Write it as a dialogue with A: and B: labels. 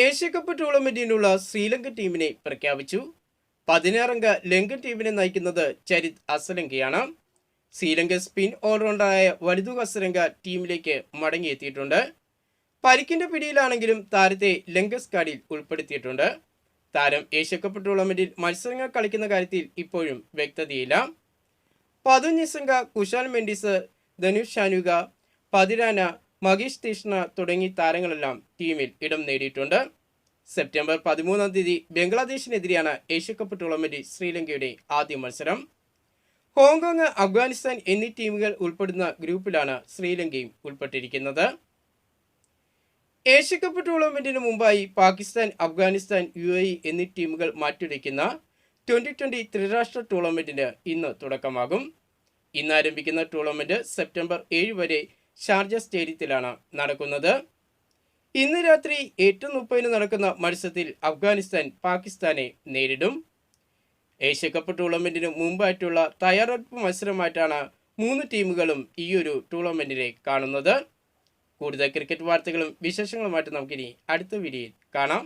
A: Asia Cup ടൂർണമെന്റിനുള്ള Sri Lankan ടീമിനെ പ്രഖ്യാപിച്ചു. 16-അംഗ ലങ്കൻ ടീമിനെ നയിക്കുന്നത് ചരിത് അസലങ്കയാണ്. ശ്രീലങ്കൻ സ്പിൻ ഓൾറൗണ്ടറായ വനിതു ഹസരംഗ ടീമിലേക്ക് മടങ്ങിയെത്തിയിട്ടുണ്ട്. പരിക്കിന്റെ പിടിയിലാണെങ്കിലും താരത്തെ ലങ്കൻ സ്ക്വാഡിൽ ഉൾപ്പെടുത്തിയിട്ടുണ്ട്. താരം ഏഷ്യാകപ്പ് ടൂർണമെന്റിൽ മത്സരങ്ങൾ കളിക്കുന്ന കാര്യത്തിൽ ഇപ്പോഴും വ്യക്തതയില്ല. പതു നിസംഗ, കുശാൽ മെൻഡിസ്, ധനുഷ് ഷാനുക, പതിരാന, മഹേഷ് തീഷ്ണ തുടങ്ങി താരങ്ങളെല്ലാം ടീമിൽ ഇടം നേടിയിട്ടുണ്ട്. സെപ്റ്റംബർ 13-ാം തീയതി ബംഗ്ലാദേശിനെതിരെയാണ് ഏഷ്യാകപ്പ് ടൂർണമെന്റിൽ ശ്രീലങ്കയുടെ ആദ്യ മത്സരം. ഹോങ്കോങ്, അഫ്ഗാനിസ്ഥാൻ എന്നീ ടീമുകൾ ഉൾപ്പെടുന്ന ഗ്രൂപ്പിലാണ് ശ്രീലങ്കയും ഉൾപ്പെട്ടിരിക്കുന്നത്. ഏഷ്യാകപ്പ് ടൂർണമെന്റിന് മുമ്പായി പാകിസ്ഥാൻ, അഫ്ഗാനിസ്ഥാൻ, UAE എന്നീ ടീമുകൾ മാറ്റുരയ്ക്കുന്ന 2020 ത്രിരാഷ്ട്ര ടൂർണമെന്റിന് ഇന്ന് തുടക്കമാകും. ഇന്ന് ആരംഭിക്കുന്ന ടൂർണമെന്റ് സെപ്റ്റംബർ 7 വരെ ഷാർജ സ്റ്റേഡിയത്തിലാണ് നടക്കുന്നത്. ഇന്ന് രാത്രി 8:30 നടക്കുന്ന മത്സരത്തിൽ അഫ്ഗാനിസ്ഥാൻ പാകിസ്ഥാനെ നേരിടും. ഏഷ്യാകപ്പ് ടൂർണമെന്റിന് മുമ്പായിട്ടുള്ള തയ്യാറെടുപ്പ് മത്സരമായിട്ടാണ് 3 ടീമുകളും ഈയൊരു ടൂർണമെന്റിനെ കാണുന്നത്. കൂടുതൽ ക്രിക്കറ്റ് വാർത്തകളും വിശേഷങ്ങളുമായിട്ട് നമുക്കിനി അടുത്ത വീഡിയോയിൽ കാണാം.